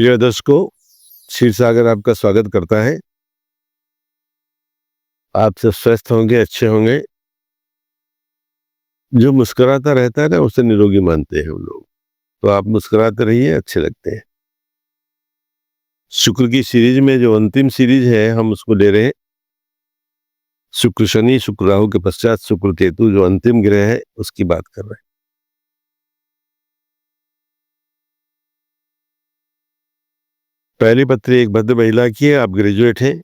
प्रिय दर्शकों, क्षीरसागर आपका स्वागत करता है। आप सब स्वस्थ होंगे, अच्छे होंगे। जो मुस्कुराता रहता है ना, उसे निरोगी मानते हैं हम लोग। तो आप मुस्कुराते रहिए, अच्छे लगते हैं। शुक्र की सीरीज में जो अंतिम सीरीज है, हम उसको ले रहे हैं शुक्र शनि, शुक्र राहु के पश्चात शुक्र केतु, जो अंतिम ग्रह है, उसकी बात कर रहे हैं। पहली पत्री एक भद्र महिला की है। आप ग्रेजुएट हैं,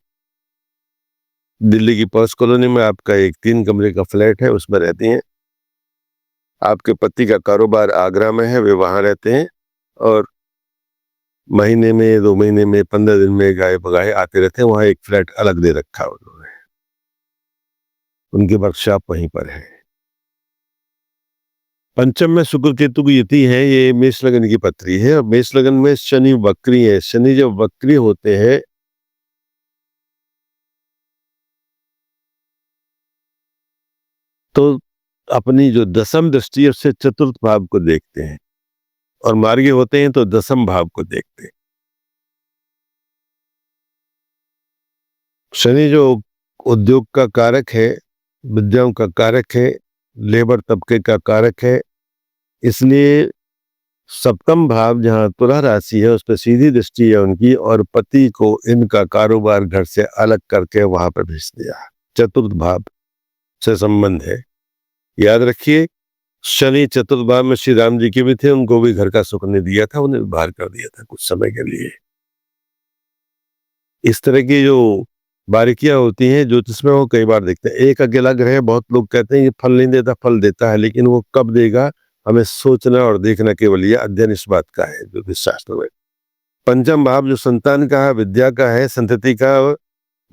दिल्ली की पॉश कॉलोनी में आपका एक 3 कमरे का फ्लैट है, उसमें रहती हैं। आपके पति का कारोबार आगरा में है, वे वहां रहते हैं और महीने में 2 महीने में 15 दिन में गाय बगाए आते रहते हैं। वहां एक फ्लैट अलग दे रखा है उन्होंने, उनकी वर्कशॉप वहीं पर है। पंचम में शुक्र केतु की युति है। ये मेष लगन की पत्री है और मेष लगन में शनि वक्री है। शनि जब वक्री होते हैं तो अपनी जो दसम दृष्टि है उससे चतुर्थ भाव को देखते हैं और मार्गी होते हैं तो दसम भाव को देखते हैं। शनि जो उद्योग का कारक है, विद्याओं का कारक है, लेबर तबके का कारक है, इसलिए सप्तम भाव जहां तुला राशि है उस पर सीधी दृष्टि है उनकी और पति को इनका कारोबार घर से अलग करके वहां पर भेज दिया। चतुर्थ भाव से संबंध है। याद रखिए, शनि चतुर्थ भाव में श्री राम जी के भी थे, उनको भी घर का सुख नहीं दिया था, उन्हें बाहर कर दिया था कुछ समय के लिए। इस तरह की जो बारीकियां होती हैं ज्योतिष में, वो कई बार देखते हैं। एक अकेला ग्रह, बहुत लोग कहते हैं ये फल नहीं देता, फल देता है, लेकिन वो कब देगा हमें सोचना और देखना केवल ये अध्ययन इस बात का है ज्योतिष शास्त्र में। पंचम भाव जो संतान का है, विद्या का है, संतति का,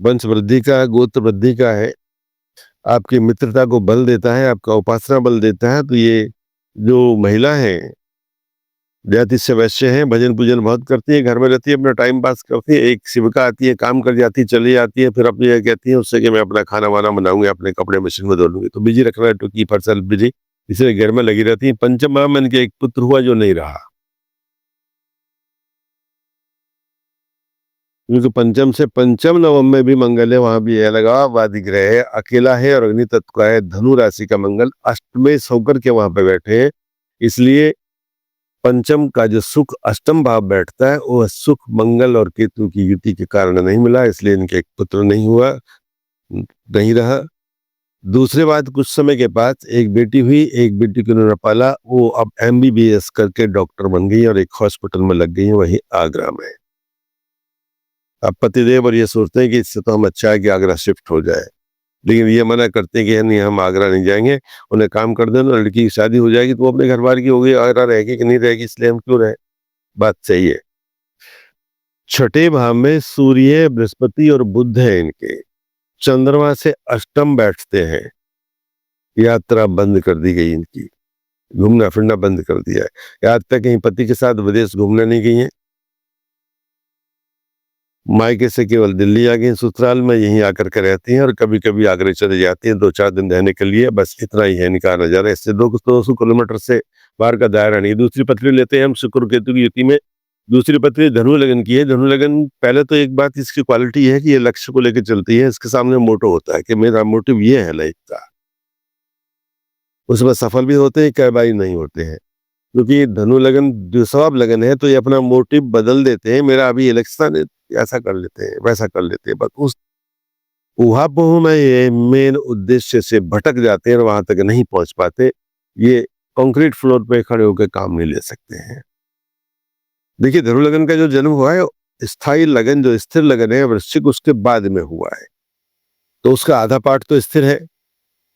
वंश वृद्धि का, गोत्र वृद्धि का है, आपकी मित्रता को बल देता है, आपका उपासना बल देता है। तो ये जो महिला है जाति से वैश्य है, भजन पूजन बहुत करती है, घर में रहती है, अपना टाइम पास करती है। एक सेविका आती है, काम कर जाती है, चली जाती है, फिर अपनी कहती है उससे कि मैं अपना खाना वाना बनाऊंगी, अपने कपड़े मशीन में धो लूंगी। तो बिजी रखना है, टुकी फरसल बिजी, इसलिए घर में लगी रहती है। पंचम भाव में इनके एक पुत्र हुआ जो नहीं रहा, क्योंकि पंचम से पंचम नवम में भी मंगल है, वहां भी अलगाववादी ग्रह है, अकेला है और अग्नि तत्व का है। धनु राशि का मंगल अष्टमेश होकर के वहां पे बैठे हैं, इसलिए पंचम का जो सुख अष्टम भाव बैठता है वो सुख मंगल और केतु की युति के कारण नहीं मिला, इसलिए इनके एक पुत्र नहीं हुआ, नहीं रहा। दूसरी बात, कुछ समय के बाद एक बेटी हुई, एक बेटी को उन्होंने पाला, वो अब MBBS करके डॉक्टर बन गई और एक हॉस्पिटल में लग गई, वही आगरा में। अब पतिदेव और ये सोचते हैं कि इससे तो हम अच्छा है कि आगरा शिफ्ट हो जाए, लेकिन ये मना करते हैं कि नहीं, हम आगरा नहीं जाएंगे। उन्हें काम कर देना, लड़की की शादी हो जाएगी तो वो अपने घर बार की हो गई, आगरा रहेगी कि नहीं रहेगी, इसलिए हम क्यों रहे। बात सही है। छठे भाव में सूर्य, बृहस्पति और बुध है इनके। चंद्रमा से अष्टम बैठते हैं। यात्रा बंद कर दी गई इनकी, घूमना फिरना बंद कर दिया है। याद तक कहीं पति के साथ विदेश घूमने नहीं गई है, मायके से केवल दिल्ली आ गई, ससुराल में यहीं आकर के रहती हैं और कभी कभी आगरे चले जाती हैं 2-4 दिन रहने के लिए। बस इतना ही है इनका नजारा, इससे 200 किलोमीटर से बाहर का दायरा नहीं। दूसरी पत्री लेते हैं हम शुक्र केतु की युति में। दूसरी पत्री धनु लगन की है। धनु लगन, पहले तो एक बात इसकी क्वालिटी है कि ये लक्ष्य को लेकर चलती है, इसके सामने मोटो होता है कि मेरा मोटिव ये है लाइफ का, उसमें सफल भी होते हैं, कई बार नहीं होते हैं, क्योंकि धनु लगन द्विस्वभाव लगन है, तो ये अपना मोटिव बदल देते हैं। मेरा अभी इलेक्शन है, ऐसा कर लेते हैं, वैसा कर लेते हैं, बस उस ऊहापोह में ये मेन उद्देश्य से भटक जाते हैं और वहां तक नहीं पहुंच पाते। ये कंक्रीट फ्लोर पे खड़े होकर काम नहीं ले सकते हैं। देखिए, धनु लगन का जो जन्म हुआ है, स्थायी लगन जो स्थिर लगन है वृश्चिक, उसके बाद में हुआ है, तो उसका आधा पार्ट तो स्थिर है,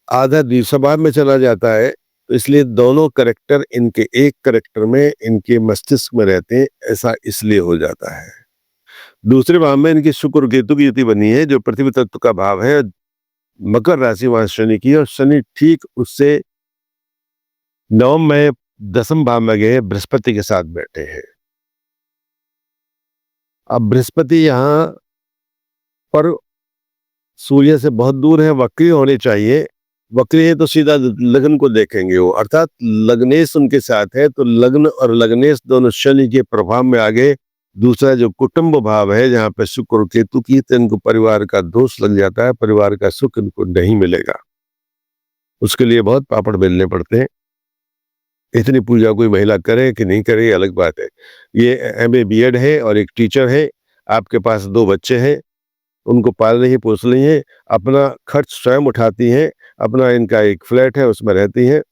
आधा द्विस्वभाव में चला जाता है। तो इसलिए दोनों करेक्टर इनके एक करेक्टर में इनके मस्तिष्क में रहते हैं, ऐसा इसलिए हो जाता है। दूसरे भाव में इनकी शुक्र केतु की युति बनी है, जो पृथ्वी तत्व का भाव है, मकर राशि वहां शनि की, और शनि ठीक उससे नवम में दसम भाव में गए बृहस्पति के साथ बैठे हैं। अब बृहस्पति यहाँ पर सूर्य से बहुत दूर है, वक्री होने चाहिए। वक्री है तो सीधा लग्न को देखेंगे वो, अर्थात लग्नेश उनके साथ है, तो लग्न और लग्नेश दोनों शनि के प्रभाव में आ गए। दूसरा जो कुटुंब भाव है जहां पे शुक्र और केतु की, तो इनको परिवार का दोष लग जाता है, परिवार का सुख इनको नहीं मिलेगा। उसके लिए बहुत पापड़ बेलने पड़ते हैं। इतनी पूजा कोई महिला करे कि नहीं करे ये अलग बात है। ये एमए बीएड है और एक टीचर है, आपके पास 2 बच्चे हैं, उनको पाल रही है, पोस रही है, अपना खर्च स्वयं उठाती हैं, अपना इनका एक फ्लैट है उसमें रहती हैं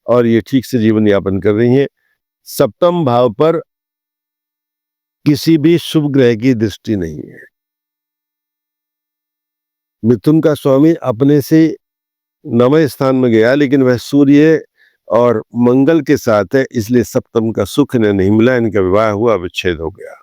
और ये ठीक से जीवन यापन कर रही हैं। सप्तम भाव पर किसी भी शुभ ग्रह की दृष्टि नहीं है। मिथुन का स्वामी अपने से 9वें स्थान में गया, लेकिन वह सूर्य और मंगल के साथ है, इसलिए सप्तम का सुख इन्हें नहीं मिला, इनका विवाह हुआ, विच्छेद हो गया।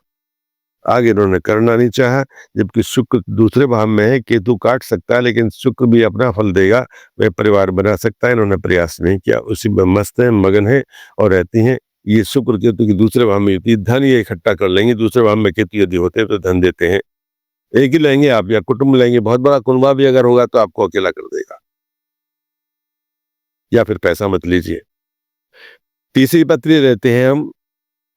आगे इन्होंने करना नहीं चाहा, जबकि शुक्र दूसरे भाव में है, केतु काट सकता है लेकिन शुक्र भी अपना फल देगा, वह परिवार बना सकता है। इन्होंने प्रयास नहीं किया, उसी में मस्त है, मगन है और रहती हैं। ये शुक्र केतु की दूसरे भाव में होती है, धन ये इकट्ठा कर लेंगे। दूसरे भाव में केतु यदि होते हैं तो धन देते हैं। एक ही लेंगे आप या कुटुंब लेंगे, बहुत बड़ा कुनबा भी अगर होगा तो आपको अकेला कर देगा, या फिर पैसा मत लीजिए। तीसरी पत्री रहते हैं हम,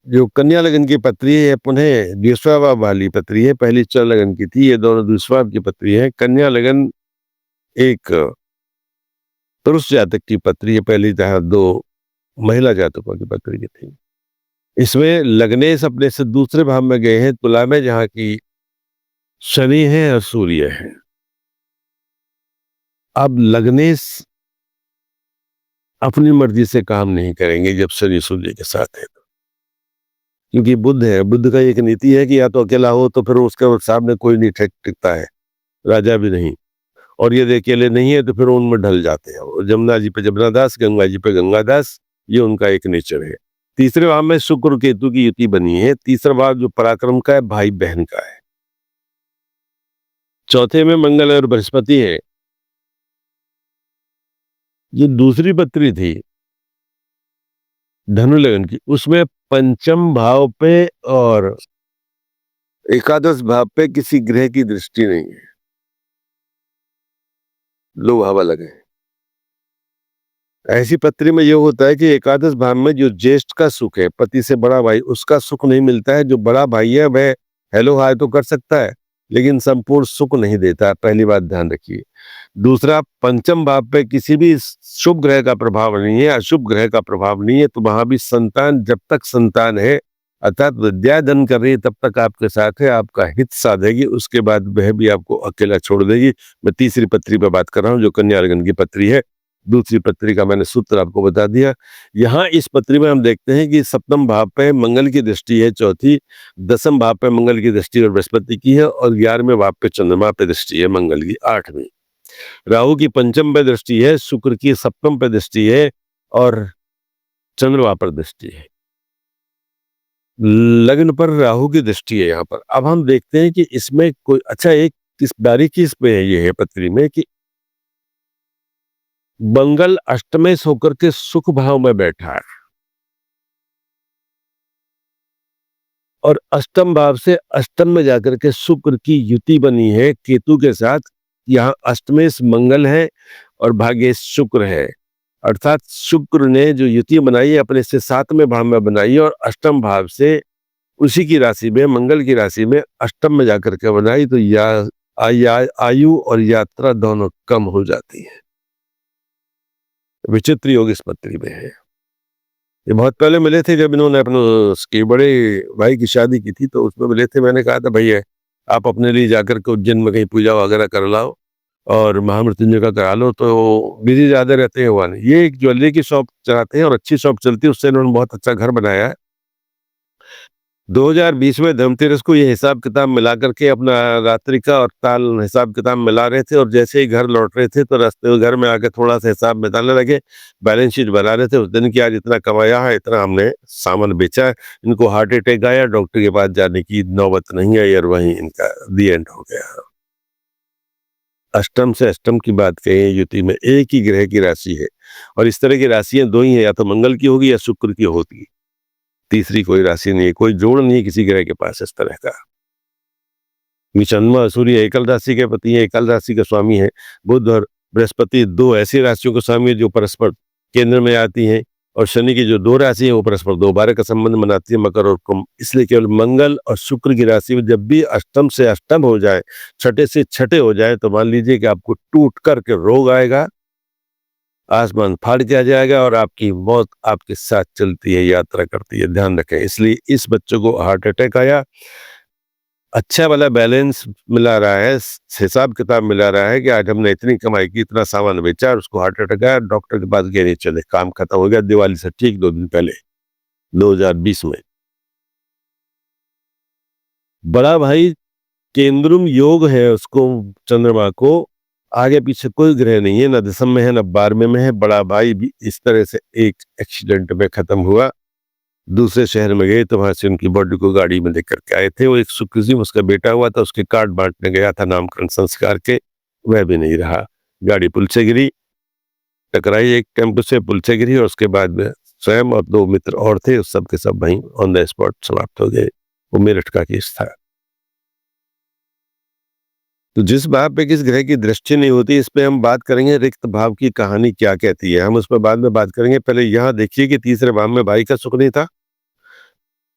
जो कन्या लगन की पत्री है, पुनः द्विस्वाभाव वाली पत्री है। पहली चर लगन की थी, ये दोनों द्विस्वाभाव की पत्री है। कन्या लगन एक पुरुष जातक की पत्री है, पहली तरह 2 महिला जातकों की पत्री की थी। इसमें लग्नेश अपने से दूसरे भाव में गए हैं, तुला में, जहां की शनि है और सूर्य है। अब लग्नेश अपनी मर्जी से काम नहीं करेंगे जब शनि सूर्य के साथ है, क्योंकि बुध है। बुध का एक नीति है कि या तो अकेला हो तो फिर उसके सामने कोई नहीं टिकता है, राजा भी नहीं, और यदि अकेले नहीं है तो फिर उनमें ढल जाते हैं। और जमुना जी पे जमुनादास, गंगा जी पे गंगादास, ये उनका एक नेचर है। तीसरे भाव में शुक्र केतु की युति बनी है। तीसरा भाव जो पराक्रम का है, भाई बहन का है। चौथे में मंगल और बृहस्पति है। ये दूसरी पत्री थी धनु लगन की, उसमें पंचम भाव पे और एकादश भाव पे किसी ग्रह की दृष्टि नहीं है, लो भाव अलग है। ऐसी पत्री में यह होता है कि एकादश भाव में जो ज्येष्ठ का सुख है, पति से बड़ा भाई, उसका सुख नहीं मिलता है। जो बड़ा भाई है वह हेलो हाय तो कर सकता है, लेकिन संपूर्ण सुख नहीं देता। पहली बात ध्यान रखिए। दूसरा, पंचम भाव पे किसी भी शुभ ग्रह का प्रभाव नहीं है, अशुभ ग्रह का प्रभाव नहीं है, तो वहां भी संतान, जब तक संतान है अर्थात विद्या धन कर रही है, तब तक आपके साथ है, आपका हित साधेगी। उसके बाद वह भी आपको अकेला छोड़ देगी। मैं तीसरी पत्री पर बात कर रहा हूँ, जो कन्या लगन की पत्री है। दूसरी पत्री का मैंने सूत्र आपको बता दिया। यहाँ इस पत्री में हम देखते हैं कि सप्तम भाव पे मंगल की दृष्टि है, चौथी। दसम भाव पे मंगल की दृष्टि और बृहस्पति की है, और 11वें भाव पे चंद्रमा पे दृष्टि है मंगल की, 8वीं। राहु की पंचम पे दृष्टि है, शुक्र की सप्तम पे दृष्टि है, और चंद्रमा पर दृष्टि है। लग्न पर राहु की दृष्टि है यहाँ पर। अब हम देखते हैं कि इसमें कोई अच्छा, एक इस बारीकी इसमें ये है पत्री में कि मंगल अष्टमेश होकर के सुख भाव में बैठा है, और अष्टम भाव से अष्टम में जाकर के शुक्र की युति बनी है केतु के साथ। यहाँ अष्टमेश मंगल है और भाग्येश शुक्र है, अर्थात शुक्र ने जो युति बनाई है अपने से 7वें भाव में बनाई है, और अष्टम भाव से उसी की राशि में, मंगल की राशि में अष्टम में जाकर के बनाई, तो आयु और यात्रा दोनों कम हो जाती है। विचित्र योग इस पत्री में है। ये बहुत पहले मिले थे, जब इन्होंने अपने बड़े भाई की शादी की थी, तो उसमें मिले थे। मैंने कहा था भैया आप अपने लिए जाकर के उज्जैन में कहीं पूजा वगैरह कर लाओ और महामृत्युंजय का करा लो, तो बिजी ज्यादा रहते हैं वहां। ये एक ज्वेलरी की शॉप चलाते हैं और अच्छी शॉप चलती है, उससे इन्होंने बहुत अच्छा घर बनाया है। 2020 में धनतेरस को ये हिसाब किताब मिला करके अपना रात्रि का और ताल हिसाब किताब मिला रहे थे, और जैसे ही घर लौट रहे थे तो रास्ते में घर में आके थोड़ा सा हिसाब मिलाने लगे, बैलेंस शीट बना रहे थे उस दिन की, आज इतना कमाया है, इतना हमने सामान बेचा है। इनको हार्ट अटैक आया, डॉक्टर के पास जाने की नौबत नहीं आई, और वहीं इनका दी एंड हो गया। अष्टम से अष्टम की बात कहें, युति में एक ही ग्रह की राशि है, और इस तरह की राशियां 2 ही है, या तो मंगल की होगी या शुक्र की होगी, तीसरी कोई राशि नहीं है, कोई जोड़ नहीं है किसी ग्रह के पास इस तरह का। चंद्रमा सूर्य एकल राशि के पति है, एकल राशि का स्वामी है। बुध और बृहस्पति 2 ऐसी राशियों के स्वामी है जो परस्पर केंद्र में आती हैं। और शनि की जो 2 राशि है वो परस्पर दोबारा का संबंध बनाती है, मकर और कुंभ। इसलिए केवल मंगल और शुक्र की राशि में जब भी अष्टम से अष्टम हो जाए, छठे से छठे हो जाए, तो मान लीजिए कि आपको टूट कर के रोग आएगा, आसमान फाड़ के आ जाएगा और आपकी मौत आपके साथ चलती है, यात्रा करती है। ध्यान रखें। इसलिए इस बच्चों को हार्ट अटैक आया, अच्छा वाला बैलेंस मिला रहा है, हिसाब किताब मिला रहा है कि आज हमने इतनी कमाई की, इतना सामान बेचा और उसको हार्ट अटैक आया, डॉक्टर के पास गए नहीं, चले, काम खत्म हो गया दिवाली से ठीक 2 दिन पहले 2020 में। बड़ा भाई केंद्रुम योग है, उसको चंद्रमा को आगे पीछे कोई ग्रह नहीं है, ना दशम में है ना 12वें में है। बड़ा भाई भी इस तरह से एक एक्सीडेंट में खत्म हुआ। दूसरे शहर में गए तो वहां से उनकी बॉडी को गाड़ी में लेकर के आए थे। वो एक सुकृति में उसका बेटा हुआ था, उसके कार्ड बांटने गया था नामकरण संस्कार के, वह भी नहीं रहा। गाड़ी पुल से गिरी, टकराई एक टेम्पो से, पुल से गिरी और उसके बाद में स्वयं और 2 मित्र और थे, उस सब के सब वहीं ऑन द स्पॉट समाप्त हो गए। वो मेरठ का केस था। तो जिस भाव पे किस ग्रह की दृष्टि नहीं होती, इस पे हम बात करेंगे। रिक्त भाव की कहानी क्या कहती है, हम उस पर बाद में बात करेंगे। पहले यहाँ देखिए कि तीसरे भाव में भाई का सुख नहीं था,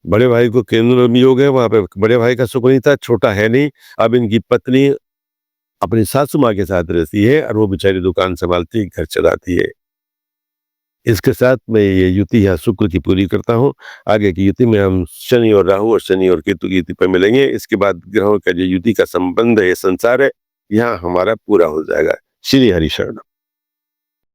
बड़े भाई को केंद्र में योग है, वहां पे बड़े भाई का सुख नहीं था, छोटा है नहीं। अब इनकी पत्नी अपनी सासू माँ के साथ रहती है और वो बेचारी दुकान संभालती है, घर चलाती है। इसके साथ मैं ये युति यहाँ शुक्र की पूरी करता हूँ। आगे की युति में हम शनि और राहु और शनि और केतु की युति पर मिलेंगे। इसके बाद ग्रहों का जो युति का संबंध है, संसार है, यहाँ हमारा पूरा हो जाएगा। श्री हरिशरण।